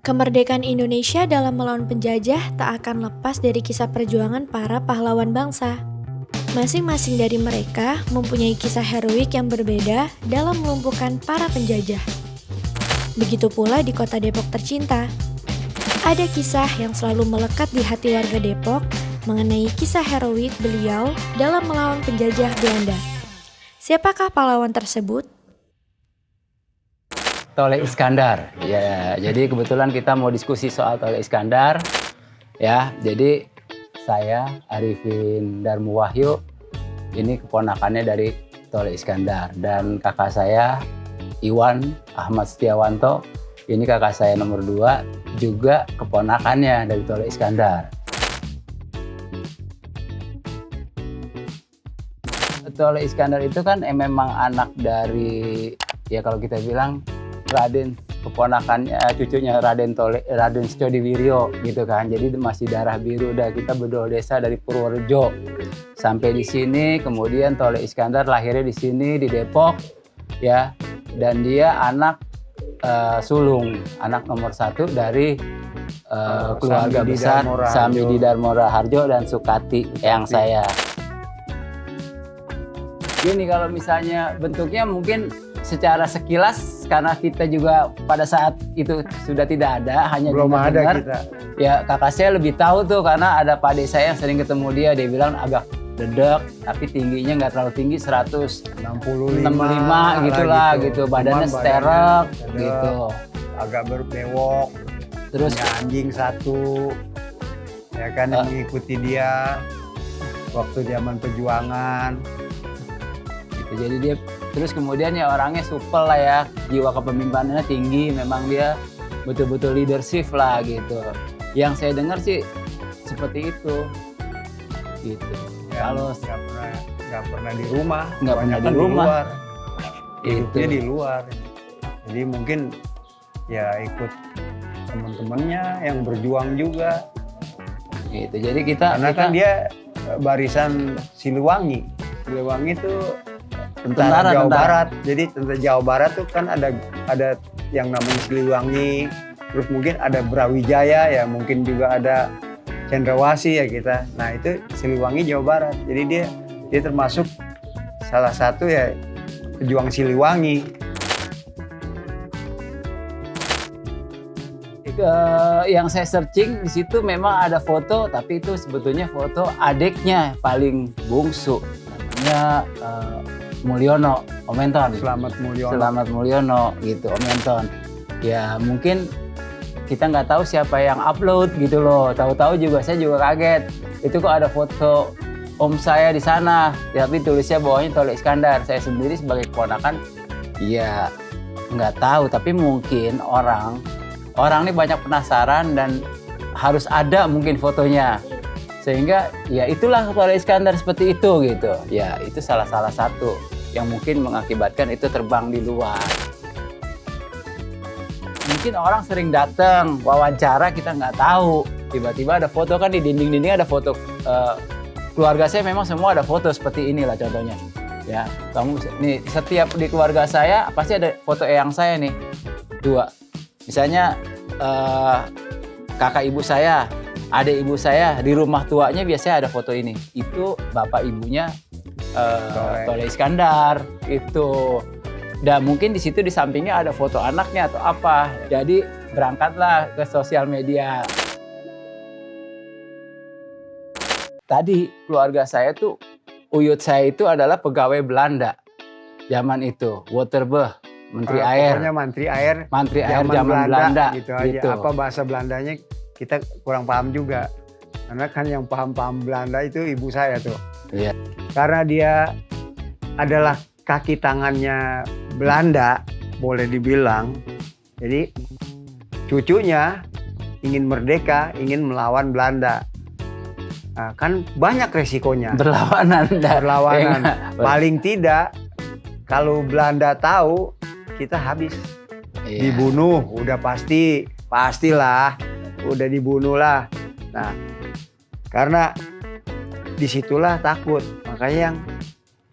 Kemerdekaan Indonesia dalam melawan penjajah tak akan lepas dari kisah perjuangan para pahlawan bangsa. Masing-masing dari mereka mempunyai kisah heroik yang berbeda dalam melumpuhkan para penjajah. Begitu pula di kota Depok tercinta. Ada kisah yang selalu melekat di hati warga Depok mengenai kisah heroik beliau dalam melawan penjajah Belanda. Siapakah pahlawan tersebut? Tole Iskandar. Ya, jadi kebetulan kita mau diskusi soal Tole Iskandar. Ya, jadi saya Arifin Darmu Wahyu, ini keponakannya dari Tole Iskandar, dan kakak saya Iwan Ahmad Setiawanto, ini kakak saya nomor 2, juga keponakannya dari Tole Iskandar. Tole Iskandar itu kan memang anak dari, ya kalau kita bilang Raden, keponakannya, cucunya Raden Setiodiwiryo gitu kan. Jadi masih darah biru. Dah kita bedol desa dari Purworejo sampai di sini. Kemudian Tole Iskandar lahirnya di sini di Depok, ya. Dan dia anak sulung, anak nomor 1 dari keluarga besar Samidi Darmora Harjo dan Sukati yang saya. Gini, kalau misalnya bentuknya mungkin secara sekilas, karena kita juga pada saat itu sudah tidak ada, hanya belum ada dengar. kita. Ya kakak saya lebih tahu tuh, karena ada pade saya yang sering ketemu dia bilang agak dedek, tapi tingginya nggak terlalu tinggi, 165 gitulah gitu. Badannya sterek gitu. Agak berbewok. Terus punya anjing 1, ya kan, yang mengikuti dia waktu zaman perjuangan. Gitu. Jadi dia terus kemudian ya orangnya supel lah ya, jiwa kepemimpinannya tinggi, memang dia betul-betul leadership lah gitu. Yang saya dengar sih seperti itu, gitu. Ya, kalau nggak pernah di rumah, nggak pernah di rumah, luar. Hidupnya itu di luar. Jadi mungkin ya ikut teman-temannya yang berjuang juga. Gitu. Jadi kita kan dia barisan Siliwangi. Siliwangi itu tentara Jawa Barat. Jadi tentara Jawa Barat tuh kan ada yang namanya Siliwangi, terus mungkin ada Brawijaya, ya mungkin juga ada Cendrawasih ya kita. Nah itu Siliwangi Jawa Barat. Jadi dia termasuk salah satu ya pejuang Siliwangi. Yang saya searching di situ memang ada foto, tapi itu sebetulnya foto adiknya paling bungsu, namanya Mulyono, Om Enton. Selamat Mulyono gitu, Om Enton. Ya mungkin kita nggak tahu siapa yang upload gitu loh. Tahu-tahu juga saya juga kaget. Itu kok ada foto om saya di sana, tapi tulisnya bawahnya Tole Iskandar. Saya sendiri sebagai keponakan, ya nggak tahu. Tapi mungkin orang ini banyak penasaran dan harus ada mungkin fotonya. Sehingga ya itulah Tole Iskandar seperti itu gitu. Ya itu salah satu yang mungkin mengakibatkan itu terbang di luar. Mungkin orang sering datang wawancara, kita nggak tahu. Tiba-tiba ada foto kan di dinding-dinding, ada foto keluarga saya, memang semua ada foto seperti inilah contohnya. Ya, kamu nih setiap di keluarga saya pasti ada foto eyang saya nih 2. Misalnya kakak ibu saya, adik ibu saya, di rumah tuanya biasanya ada foto ini. Itu bapak ibunya Tole Iskandar itu. Dan mungkin di situ di sampingnya ada foto anaknya atau apa. Jadi berangkatlah ke sosial media. Tadi keluarga saya tuh, uyut saya itu adalah pegawai Belanda zaman itu, Waterbuh, Menteri Air. Pokoknya Menteri Air zaman Belanda gitu aja. Gitu. Apa bahasa Belandanya kita kurang paham juga. Karena kan yang paham Belanda itu ibu saya tuh. Iya. Karena dia adalah kaki tangannya Belanda, boleh dibilang. Jadi cucunya ingin merdeka, ingin melawan Belanda. Nah, kan banyak resikonya. Berlawanan. Paling tidak kalau Belanda tahu, kita habis. Iya. Dibunuh, udah pastilah, udah dibunuh lah. Nah, karena disitulah takut, makanya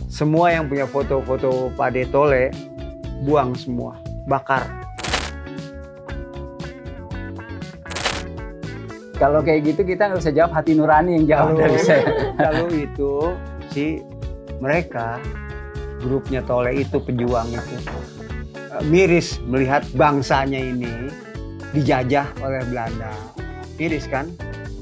semua yang punya foto-foto Pade Tole buang semua, bakar. Kalau kayak gitu kita nggak usah jawab, hati nurani yang jawab dari saya. Kalau itu si mereka grupnya Tole itu, pejuang itu miris melihat bangsanya ini dijajah oleh Belanda. Miris kan?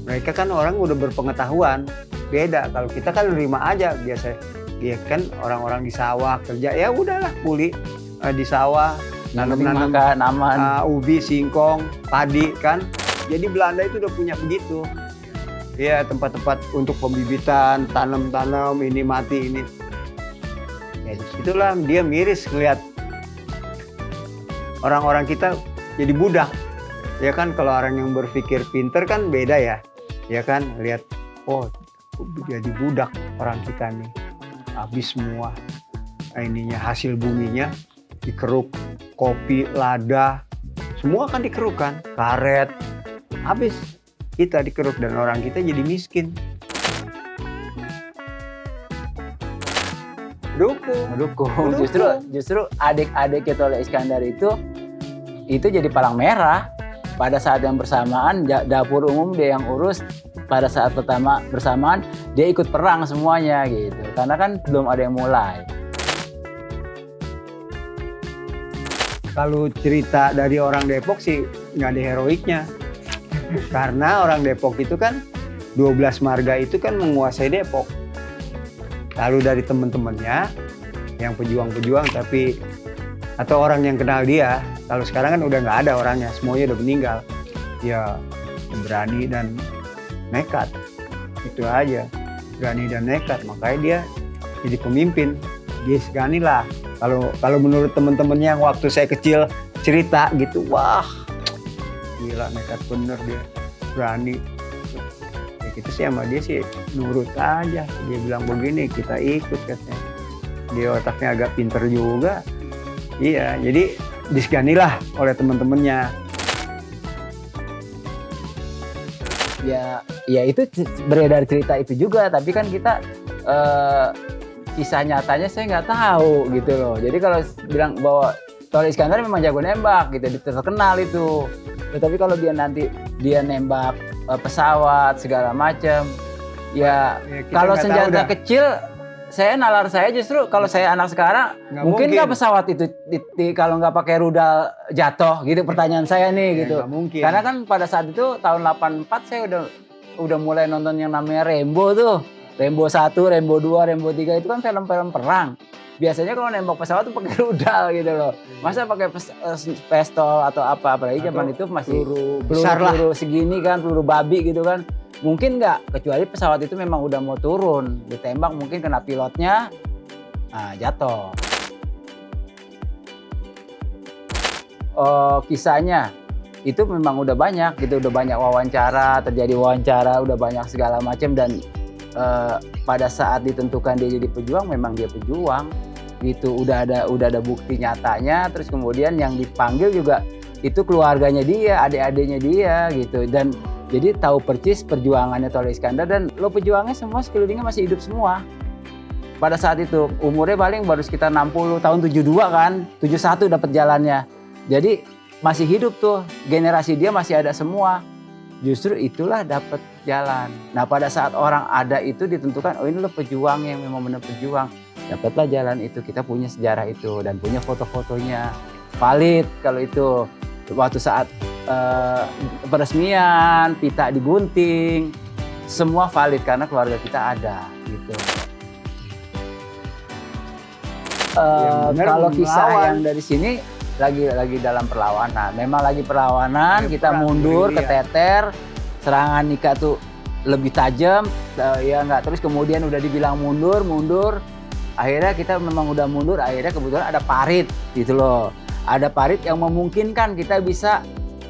Mereka kan orang udah berpengetahuan. Beda kalau kita kan nerima aja biasa. Dia kan orang-orang di sawah kerja, ya udahlah kuli di sawah nanam makan aman. ubi, singkong, padi kan. Jadi Belanda itu udah punya begitu. Ya tempat-tempat untuk pembibitan, tanam-tanam, ini mati ini. Ya disitulah dia miris ngeliat orang-orang kita jadi budak. Ya kan kalau orang yang berpikir pinter kan beda ya. Ya kan lihat, oh jadi budak orang kita nih. Habis semua ininya, hasil buminya dikeruk, kopi, lada, semua kan dikeruk kan, karet, habis kita dikeruk dan orang kita jadi miskin. Dukung. Justru adik-adik Tole Iskandar itu jadi palang merah. Pada saat yang bersamaan dapur umum dia yang urus. Pada saat pertama bersamaan dia ikut perang semuanya gitu. Karena kan belum ada yang mulai. Kalau cerita dari orang Depok sih nggak ada heroiknya. Karena orang Depok itu kan 12 marga itu kan menguasai Depok. Lalu dari teman-temannya yang pejuang-pejuang tapi atau orang yang kenal dia, kalau sekarang kan udah nggak ada orangnya, semuanya udah meninggal. Ya berani dan nekat, itu aja, berani dan nekat, makanya dia jadi pemimpin. Dia segani lah. Kalau menurut teman-temannya yang waktu saya kecil cerita gitu, wah gila nekat bener dia, berani. Ya kita sih sama dia sih nurut aja. Dia bilang begini kita ikut katanya. Dia otaknya agak pinter juga. Iya, jadi disegani lah oleh teman-temannya. Ya itu beredar cerita itu juga, tapi kan kita kisah nyatanya saya nggak tahu gitu loh. Jadi kalau bilang bahwa Tole Iskandar memang jago nembak gitu, terkenal itu. Tetapi kalau dia nembak pesawat segala macam, ya kalau senjata kecil, nalar saya justru kalau saya anak sekarang mungkin nggak pesawat itu kalau nggak pakai rudal jatuh gitu, pertanyaan saya nih gitu. Karena kan pada saat itu tahun 84 saya udah mulai nonton yang namanya Rambo tuh. Rambo 1, Rambo 2, Rambo 3 itu kan film-film perang. Biasanya kalau nembak pesawat tuh pakai rudal gitu loh. Masa pakai pistol atau apa, apalagi zaman itu masih peluru segini kan, peluru babi gitu kan. Mungkin nggak, kecuali pesawat itu memang udah mau turun, ditembak mungkin kena pilotnya, jatuh. Kisahnya itu memang udah banyak gitu, udah banyak terjadi wawancara, udah banyak segala macam dan pada saat ditentukan dia jadi pejuang, memang dia pejuang gitu, udah ada bukti nyatanya. Terus kemudian yang dipanggil juga itu keluarganya dia, adik-adiknya dia gitu, dan jadi tahu persis perjuangannya Tole Iskandar, dan lo pejuangnya semua sekelilingnya masih hidup semua. Pada saat itu umurnya paling baru sekitar 60 tahun, 72 kan, 71 dapat jalannya. Jadi masih hidup tuh, generasi dia masih ada semua. Justru itulah dapat jalan. Nah pada saat orang ada itu ditentukan, oh ini lo pejuang yang memang benar pejuang. Dapatlah jalan itu, kita punya sejarah itu dan punya foto-fotonya. Valid kalau itu. Waktu saat peresmian, pita digunting, semua valid karena keluarga kita ada gitu. Kalau kisah yang dari sini lagi dalam perlawanan, memang lagi perlawanan, kita mundur ke Teter, serangan Nika tuh lebih tajam, ya nggak, terus kemudian udah dibilang mundur, akhirnya kita memang udah mundur, akhirnya kebetulan ada parit gitu loh, ada parit yang memungkinkan kita bisa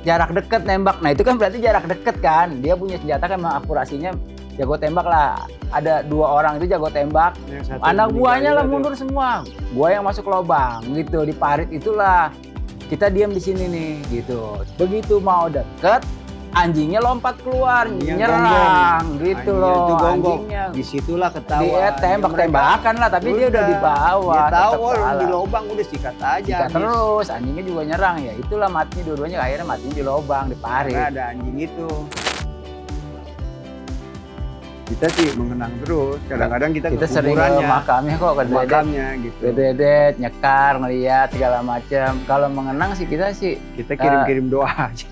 jarak dekat nembak. Nah itu kan berarti jarak dekat kan, dia punya senjata kan memang akurasinya jago tembak lah. Ada 2 orang itu jago tembak, anak buahnya lah mundur semua, gua yang masuk lubang gitu. Di parit itulah kita diam di sini nih gitu. Begitu mau deket, anjingnya lompat keluar, nyerang gitu loh. Anjingnya disitulah ketahuan. Dia tembak-tembakan lah, tapi dia udah di bawah. Dia tahu di lubang, udah sikat aja. Sikat terus, anjingnya juga nyerang ya. Itulah matinya dua-duanya, akhirnya matinya di lubang, di parit. Karena ada anjing itu. kita sih mengenang terus. Kadang-kadang kita Kita ke sering ke kuburannya, makamnya kok, ke Dedet, makamnya gitu. Dedet, nyekar, ngeliat segala macam. Kalau mengenang sih kita sih Kita kirim-kirim doa aja.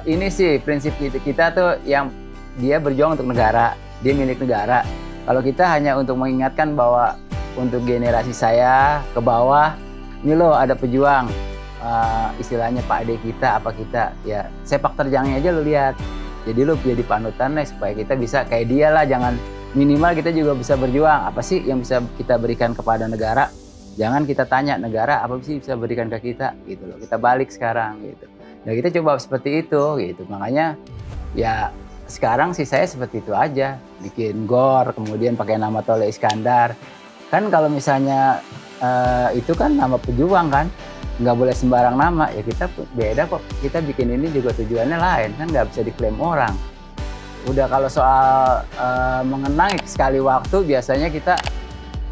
ini sih prinsip kita tuh yang dia berjuang untuk negara, dia milik negara. Kalau kita hanya untuk mengingatkan bahwa untuk generasi saya ke bawah, ini loh ada pejuang, istilahnya Pak Ade kita, apa kita, ya sepak terjangnya aja lo lihat. Jadi lo jadi panutan lah supaya kita bisa kayak dia lah, jangan minimal kita juga bisa berjuang. Apa sih yang bisa kita berikan kepada negara? Jangan kita tanya negara apa sih bisa berikan ke kita gitu loh. Kita balik sekarang gitu. Nah kita coba seperti itu gitu. Makanya ya sekarang sih saya seperti itu aja. Bikin gor, kemudian pakai nama Tole Iskandar. Kan kalau misalnya itu kan nama pejuang kan. Nggak boleh sembarang nama, ya kita beda kok. Kita bikin ini juga tujuannya lain, kan nggak bisa diklaim orang. Udah kalau soal mengenang sekali waktu biasanya kita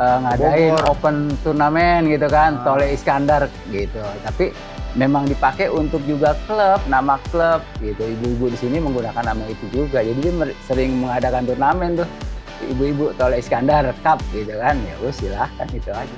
ngadain open turnamen gitu kan, Tole Iskandar gitu. Tapi memang dipakai untuk juga klub, nama klub gitu. Ibu-ibu di sini menggunakan nama itu juga. Jadi dia sering mengadakan turnamen tuh. Ibu-ibu Tole Iskandar Cup gitu kan. Ya silahkan itu aja.